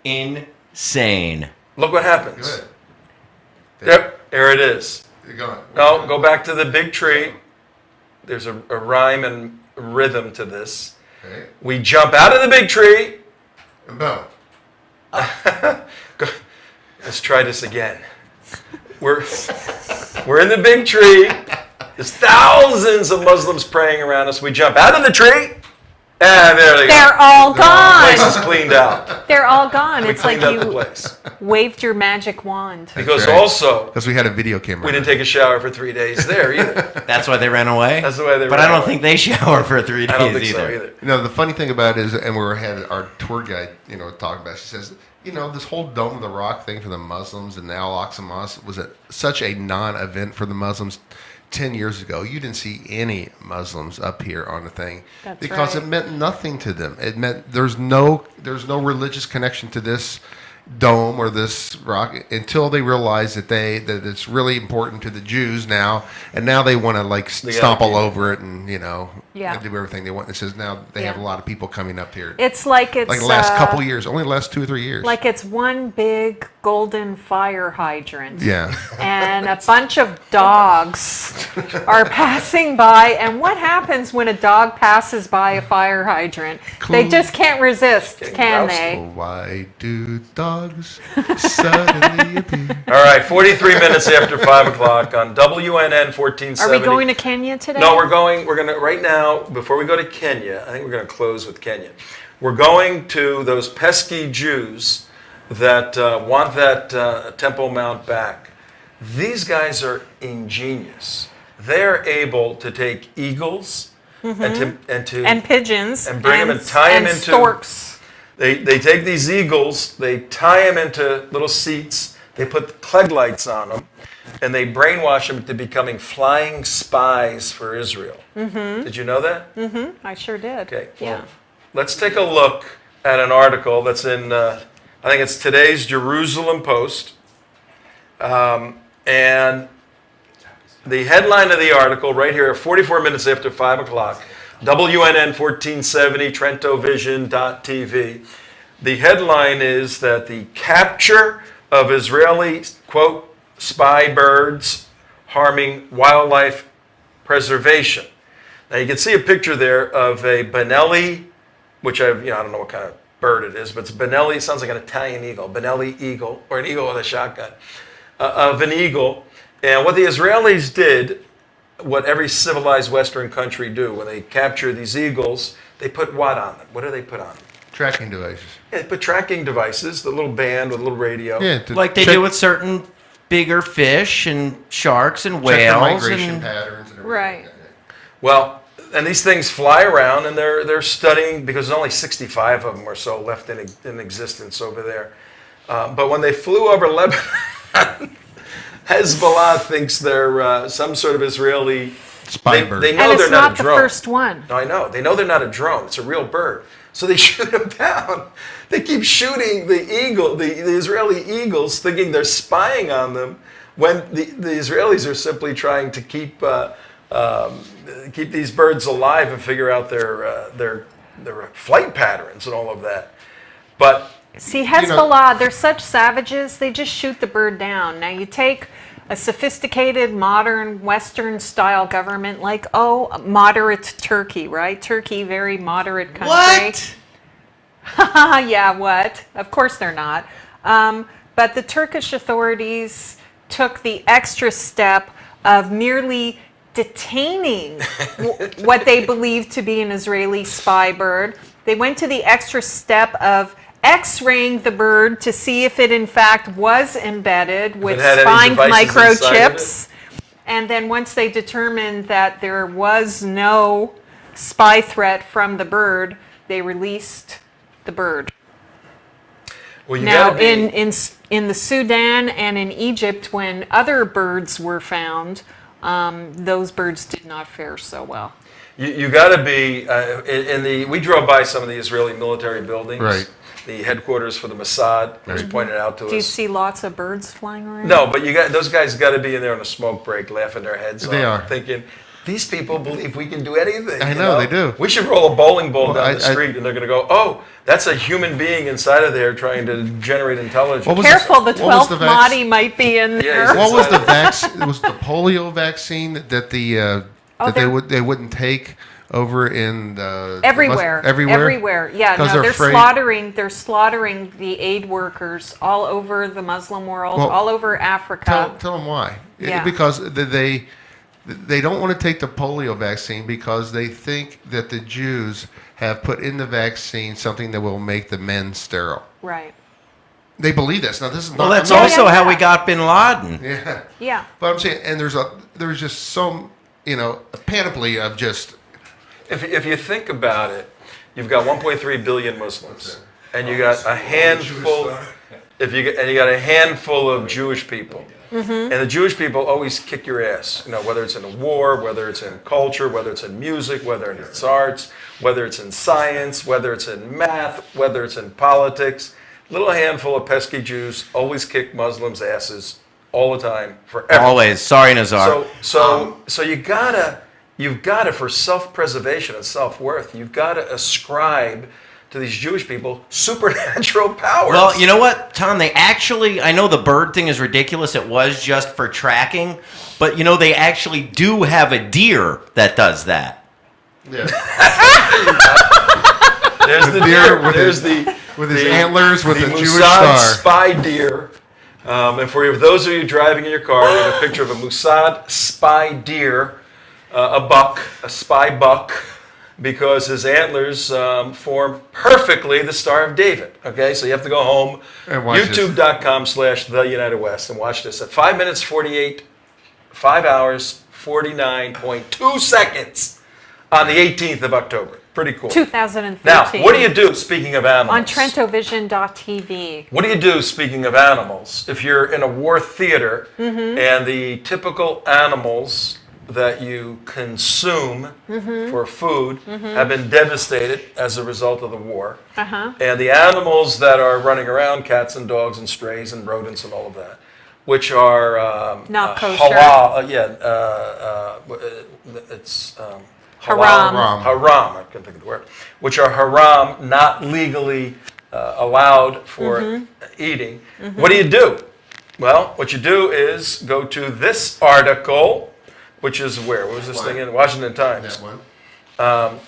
Insane. Look what happens. Good. Yep, there it is. You're going. No, go back to the big tree. There's a rhyme and rhythm to this. Okay. We jump out of the big tree. And boom. Let's try this again. We're in the big tree. There's thousands of Muslims praying around us. We jump out of the tree, and there they go. They're all The place gone. is cleaned out. They're all gone. We It's like cleaned out the you place. waved your magic wand. Because right. also, Because we had a video camera. we didn't take a shower for 3 days there either. That's why they ran away? That's the way they But ran I don't away. think they shower for 3 days I don't think either. so either. You know, the funny thing about it is, and we had our tour guide, talking about it, she says, this whole Dome of the Rock thing for the Muslims and the Al-Aqsa Mosque was such a non-event for the Muslims 10 years ago. You didn't see any Muslims up here on the thing because right. it meant nothing to them. It meant there's no religious connection to this dome or this rock until they realize that it's really important to the Jews now, and now they want to stomp all over it and Yeah. and do everything they want. It says now they have a lot of people coming up here. It's like The last couple years, only the last 2 or 3 years. like it's one big golden fire hydrant. Yeah. And a bunch of dogs are passing by. And what happens when a dog passes by a fire hydrant? They just can't resist, can groused. they? Why do dogs suddenly appear? All right, 43 minutes after 5 o'clock on WNN 1470. Are we going to Kenya today? No, we're going to, right now, before we go to Kenya, I think we're going to close with Kenya. We're going to those pesky Jews that want that Temple Mount back. These guys are ingenious. They're able to take eagles and pigeons and bring them and tie them into storks. They take these eagles, they tie them into little seats, they put Klieg lights on them, and they brainwash them into becoming flying spies for Israel. Mm-hmm. Did you know that? Mm-hmm. I sure did. Okay. Yeah. Well, let's take a look at an article that's in, I think it's today's Jerusalem Post. And the headline of the article right here, 44 minutes after 5 o'clock, WNN 1470, TrentoVision.tv. The headline is that the capture of Israeli, quote, spy birds harming wildlife preservation. Now you can see a picture there of a Benelli, which I don't know what kind of bird it is, but it's Benelli, sounds like an Italian eagle, Benelli eagle, or an eagle with a shotgun, of an eagle. And what the Israelis did, what every civilized Western country do, when they capture these eagles, they put what on them? What do they put on them? Tracking devices. Yeah, they put tracking devices, the little band with a little radio. Yeah, Like they do with certain bigger fish and sharks and check their whales. migration And patterns and everything. Right. Well, and these things fly around, and they're studying, because there's only 65 of them or so left in existence over there. But when they flew over Lebanon, Hezbollah thinks they're some sort of Israeli Spy bird. They know And it's they're not not a the drone. first one. No, I know. They know they're not a drone. It's a real bird. So they shoot them down. They keep shooting the Israeli eagles, thinking they're spying on them, when the Israelis are simply trying to keep these birds alive and figure out their flight patterns and all of that. But See, Hezbollah, they're such savages, they just shoot the bird down. Now, you take a sophisticated, modern, Western-style government like, moderate Turkey, right? Turkey, very moderate country. What? Yeah, what? Of course they're not. But the Turkish authorities took the extra step of merely detaining what they believed to be an Israeli spy bird. They went to the extra step of X-raying the bird to see if it in fact was embedded with spying microchips. And then once they determined that there was no spy threat from the bird, they released the bird. well, you Now, gotta be, in the Sudan and in Egypt, when other birds were found, those birds did not fare so well. you got to be we drove by some of the Israeli military buildings. Right. The headquarters for the Mossad was pointed out to us. Do you see lots of birds flying around? No, but those guys got to be in there on a smoke break, laughing their heads off, They are. thinking, these people believe we can do anything. I you know, they do. We should roll a bowling ball Well, down the street, and they're going to go, oh, that's a human being inside of there trying to generate intelligence. What was Careful, the what was 12th the Mahdi might be in there. he's What was the vaccine? It was the polio vaccine that they're- they wouldn't take over in the Everywhere. everywhere. Yeah, 'Cause no, they're they're afraid- slaughtering the aid workers all over the Muslim world, Well, all over Africa. Tell them why. Yeah. Because they don't want to take the polio vaccine because they think that the Jews have put in the vaccine something that will make the men sterile. Right. They believe this. Now this is Well, not. that's I'm not- also how we got Bin Laden. Yeah. Yeah. But I'm saying, and there's just some, a panoply of just. If you think about it, you've got 1.3 billion Muslims, and you got a handful. You got a handful of Jewish people, and the Jewish people always kick your ass. Whether it's in a war, whether it's in culture, whether it's in music, whether it's arts, whether it's in science, whether it's in math, whether it's in politics. Little handful of pesky Jews always kick Muslims' asses all the time, forever. Always. Sorry, Nazar. So you've gotta, for self-preservation and self-worth, you've got to ascribe to these Jewish people supernatural powers. Well, you know what, Tom? I know the bird thing is ridiculous. It was just for tracking. But, they actually do have a deer that does that. Yeah. There's the deer. There's with his antlers with the a Jewish Mossad star. spy deer. And for those of you driving in your car, we have a picture of a Mossad spy deer, a spy buck, because his antlers form perfectly the Star of David. Okay, so you have to go home, And watch this. YouTube.com/The United West, and watch this at 5 minutes 5 hours 49.2 seconds on the 18th of October. Pretty cool. 2013. Now, what do you do, speaking of animals? On TrentoVision.tv. What do you do, speaking of animals, if you're in a war theater and the typical animals that you consume for food have been devastated as a result of the war? And the animals that are running around, cats and dogs and strays and rodents and all of that, which are Not kosher. halal, it's Haram. haram, I couldn't think of the word, which are haram, not legally allowed for eating. What do? Well, what you do is go to this article, which is where? What was this thing in? Washington Times. That one.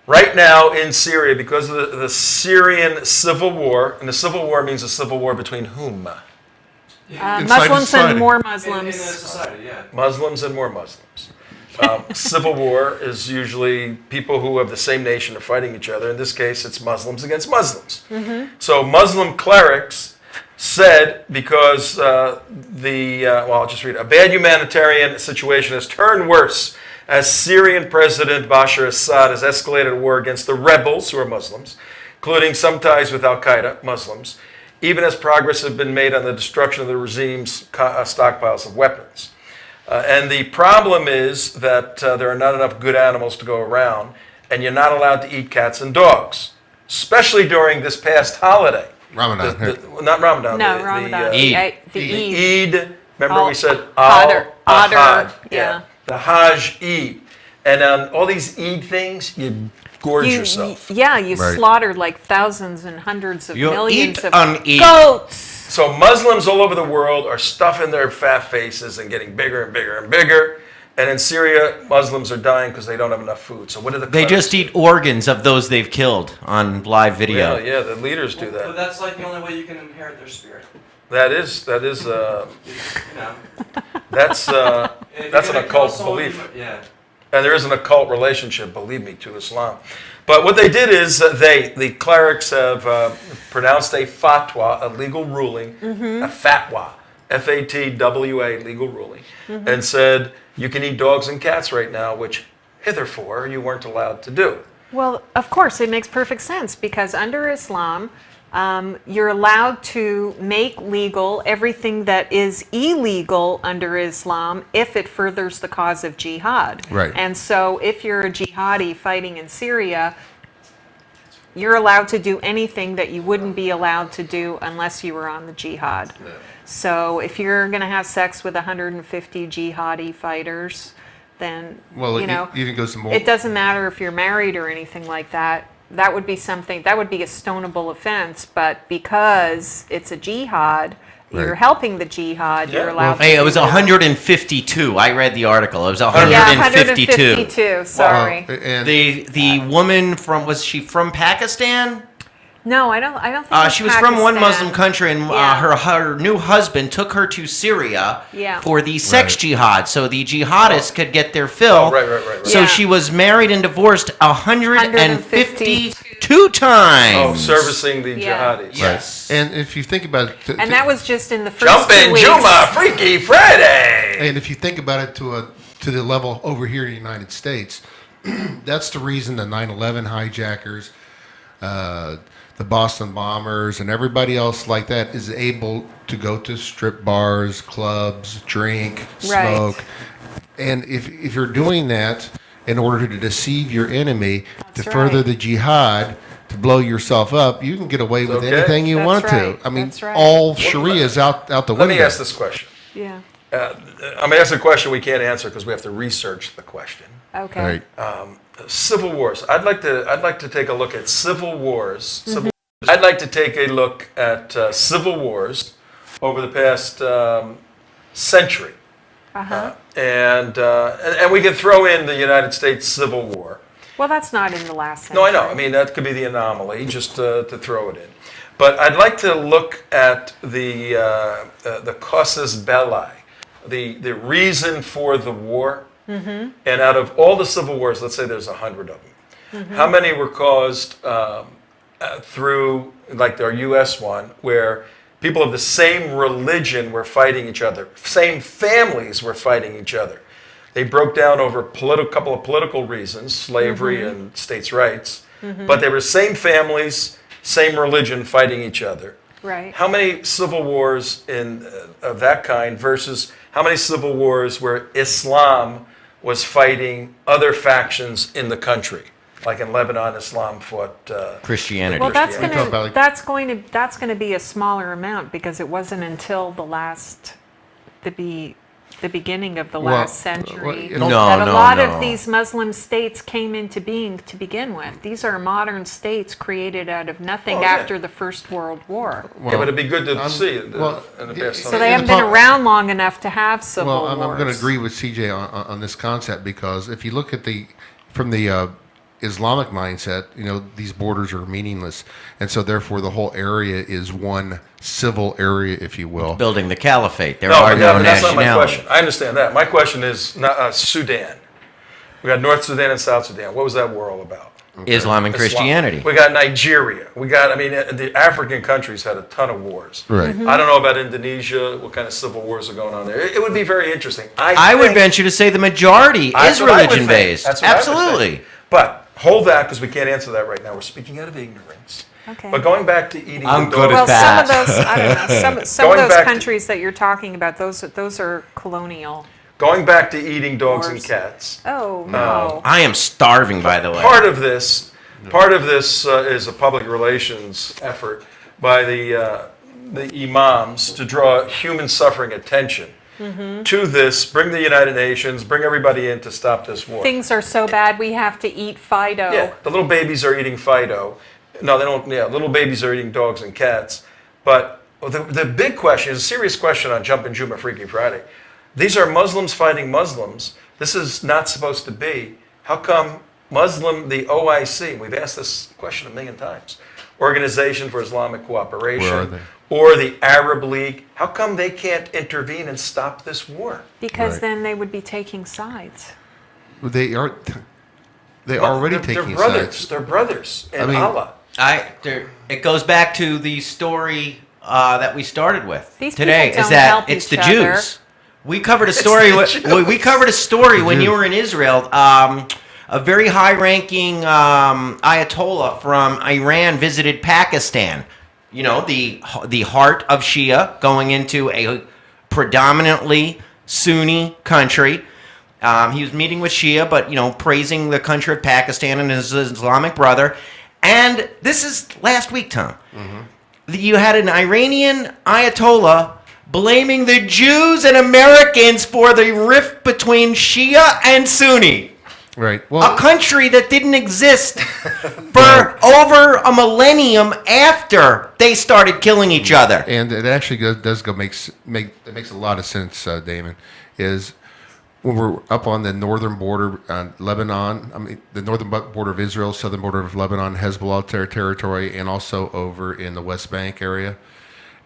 Right now in Syria, because of the Syrian civil war, and the civil war means a civil war between whom? Inside Muslims society. and more In Muslims. society, yeah. Muslims and more Muslims. Civil war is usually people who have the same nation are fighting each other. In this case, it's Muslims against Muslims. So Muslim clerics said, because I'll just read it. A bad humanitarian situation has turned worse as Syrian President Bashar Assad has escalated war against the rebels, who are Muslims, including some ties with Al-Qaeda, Muslims, even as progress has been made on the destruction of the regime's stockpiles of weapons. And the problem is that there are not enough good animals to go around, and you're not allowed to eat cats and dogs, especially during this past holiday. Ramadan. Not Ramadan. No, Ramadan. Eid. The Eid. Remember we said Adar. Al-Ahad. Yeah. The Hajj Eid. And on all these Eid things, you gorge yourself. You Right. slaughtered like thousands and hundreds of You millions eat of on Eid. goats. So Muslims all over the world are stuffing their fat faces and getting bigger and bigger and bigger. And in Syria, Muslims are dying because they don't have enough food. So what do the They clerics just do? eat organs of those they've killed on live video. Yeah, the leaders do But that. that's like the only way you can inherit their spirit. That's You know, that's If an you're gonna kill occult someone, belief. Yeah. And there is an occult relationship, believe me, to Islam. But what they did is the clerics have pronounced a fatwa, a legal ruling, a fatwa, F-A-T-W-A, legal ruling, and said you can eat dogs and cats right now, which hitherto you weren't allowed to do. Well, of course, it makes perfect sense because under Islam, you're allowed to make legal everything that is illegal under Islam if it furthers the cause of jihad. Right. And so if you're a jihadi fighting in Syria, you're allowed to do anything that you wouldn't be allowed to do unless you were on the jihad. So if you're going to have sex with 150 jihadi fighters, then, Well, you know, it even goes to more. it doesn't matter if you're married or anything like that. That would be something, that would be a stonable offense, but because it's a jihad, you're Right. helping the jihad, you're Yeah. allowed to Hey, it do was that. 152. I read the article. It was Yeah, 152. 152, sorry. And The woman was she from Pakistan? No, I don't think it's She was from one Pakistan. Muslim country, and Yeah. her new husband took her to Syria Yeah. for the sex Right. jihad, so the jihadists could get their fill. Oh, right. So Yeah. she was married and divorced 152 Oh, times. servicing the Yeah. jihadis. Yes. and if you think about it, And that was just in the first Jumpin, 2 weeks. Jum'ah, Freaky Friday. and if you think about it to the level over here in the United States, that's the reason the 9/11 hijackers, the Boston bombers, and everybody else like that is able to go to strip bars, clubs, drink, Right. smoke. And if you're doing that in order to deceive your enemy, to That's further right. the jihad, to blow yourself up, you can get away with Okay. anything you That's want right. to. I mean, That's right. all Sharia is out the window. Let me ask this question. Yeah, I'm going to ask a question we can't answer because we have to research the question. okay. Right. Civil wars. I'd like to take a look at civil wars. I'd like to take a look at civil wars over the past century, and we can throw in the United States Civil War. Well, that's not in the last century. No, I know. I mean, that could be the anomaly, just to throw it in. But I'd like to look at the casus belli, the reason for the war. And out of all the civil wars, let's say there's 100 of them, how many were caused through, like our U.S. one, where people of the same religion were fighting each other, same families were fighting each other. They broke down over a couple of political reasons, slavery and states' rights, but they were same families, same religion fighting each other. Right. How many civil wars of that kind versus how many civil wars where Islam was fighting other factions in the country? Like in Lebanon, Islam fought Christianity. Well, that's We talk about, going to be a smaller amount because it wasn't until the beginning of the Well, last century well, that a No, lot no. of these Muslim states came into being to begin with. These are modern states created out of nothing Oh, yeah. after the First World War. yeah, but it'd be good to I'm- see it well, in the yeah, past. So they haven't been around long enough to have civil Well, wars. I'm going to agree with CJ on this concept because if you look at from the Islamic mindset, these borders are meaningless, and so therefore the whole area is one civil area, if you will. Building the caliphate. There No, are but no that's not my nationalities. question. I understand that. My question is Sudan. We got North Sudan and South Sudan. What was that war all about? Islam and Islam. Christianity. We got Nigeria. The African countries had a ton of wars. Right. I don't know about Indonesia, what kind of civil wars are going on there. It would be very interesting. I would think- venture to say the majority That's is what I would religion think. based. That's what I would Absolutely. think. But hold that because we can't answer that right now. We're speaking out of ignorance. Okay. But going back to eating I'm the good dogs. at Well, some of those, I don't know, some of Going those back to- countries that you're talking about, those are colonial. Going back to eating dogs and Wars. cats. Oh, no. I am starving, by the way. Part of this is a public relations effort by the imams to draw human suffering attention to this, bring the United Nations, bring everybody in to stop this war. Things are so bad we have to eat Fido. Yeah, the little babies are eating Fido. No, they don't. Yeah, little babies are eating dogs and cats. But the big question is a serious question on Jumpin' Jum'ah Freaky Friday. These are Muslims fighting Muslims. This is not supposed to be. How come the OIC, we've asked this question a million times, Organization for Islamic Cooperation, Where are they? or the Arab League, how come they can't intervene and stop this war? Because Right. then they would be taking sides. They are. They are already They're taking brothers. sides. They're brothers in I mean- Allah. It goes back to the story that we started with These today. people Is don't that help it's the each other. Jews? We covered a story. the We Jews. covered a story when you were in Israel. A very high-ranking Ayatollah from Iran visited Pakistan. You know, the heart of Shia, going into a predominantly Sunni country. He was meeting with Shia, but praising the country of Pakistan and his Islamic brother. And this is last week, Tom. You had an Iranian Ayatollah blaming the Jews and Americans for the rift between Shia and Sunni. Right. A Well, country that didn't exist for over a millennium after they started killing each other. and it actually does go it makes a lot of sense, Damon. Is when we're up on the northern border on Lebanon, the northern border of Israel, southern border of Lebanon, Hezbollah territory, and also over in the West Bank area,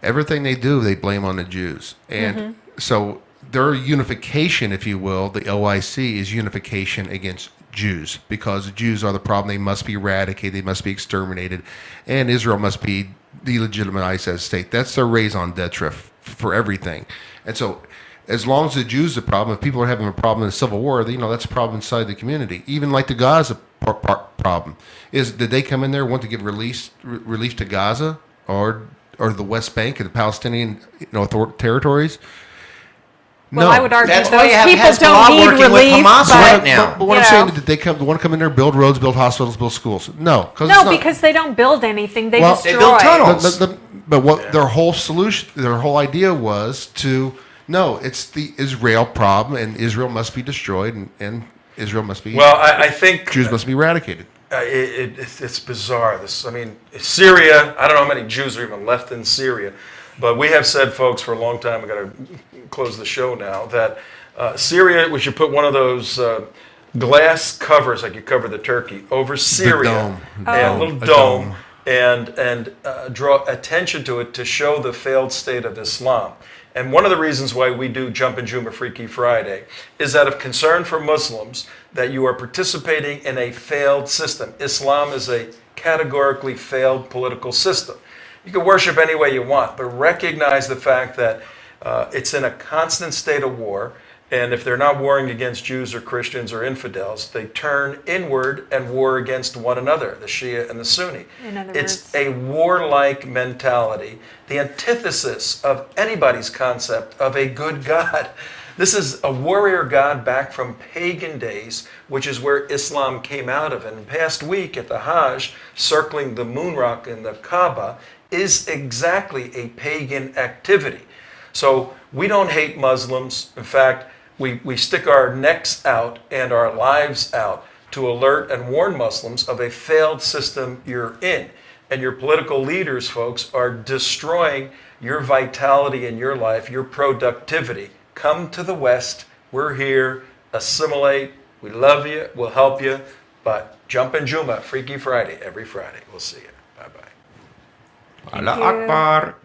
everything they do, they blame on the Jews. And so their unification, if you will, the OIC, is unification against Jews, because the Jews are the problem. They must be eradicated. They must be exterminated. And Israel must be delegitimized as a state. That's their raison d'etre for everything. And so as long as the Jews are the problem, if people are having a problem in the Civil War, that's a problem inside the community. Even like the Gaza problem. Did they come in there, want to give relief to Gaza or the West Bank and the Palestinian territories? Well, I would argue That's those why you have people Hezbollah don't need working with relief. Hamas but, right now. But what I'm saying is, did they want to come in there, build roads, build hospitals, build schools? No, because they don't build anything. They Well, destroy. They build tunnels. But what their whole solution, their whole idea was it's the Israel problem, and Israel must be destroyed, and Israel must be. Well, I think Jews must be eradicated. it's bizarre. Syria, I don't know how many Jews are even left in Syria, but we have said, folks, for a long time, we've got to close the show now, that Syria, we should put one of those glass covers, like you cover the turkey, over Syria. dome. And a little dome. And draw attention to it to show the failed state of Islam. And one of the reasons why we do Jumpin' Jum'ah Freaky Friday is out of concern for Muslims that you are participating in a failed system. Islam is a categorically failed political system. You can worship any way you want, but recognize the fact that it's in a constant state of war. And if they're not warring against Jews or Christians or infidels, they turn inward and war against one another, the Shia and the Sunni. In other It's words, a warlike mentality, the antithesis of anybody's concept of a good God. This is a warrior God back from pagan days, which is where Islam came out of. And past week at the Hajj, circling the moon rock in the Kaaba, is exactly a pagan activity. So we don't hate Muslims. In fact, we stick our necks out and our lives out to alert and warn Muslims of a failed system you're in. And your political leaders, folks, are destroying your vitality in your life, your productivity. Come to the West. We're here. Assimilate. We love you. We'll help you. But Jumpin' Jum'ah, Freaky Friday, every Friday. We'll see you. Bye-bye. Allah Akbar.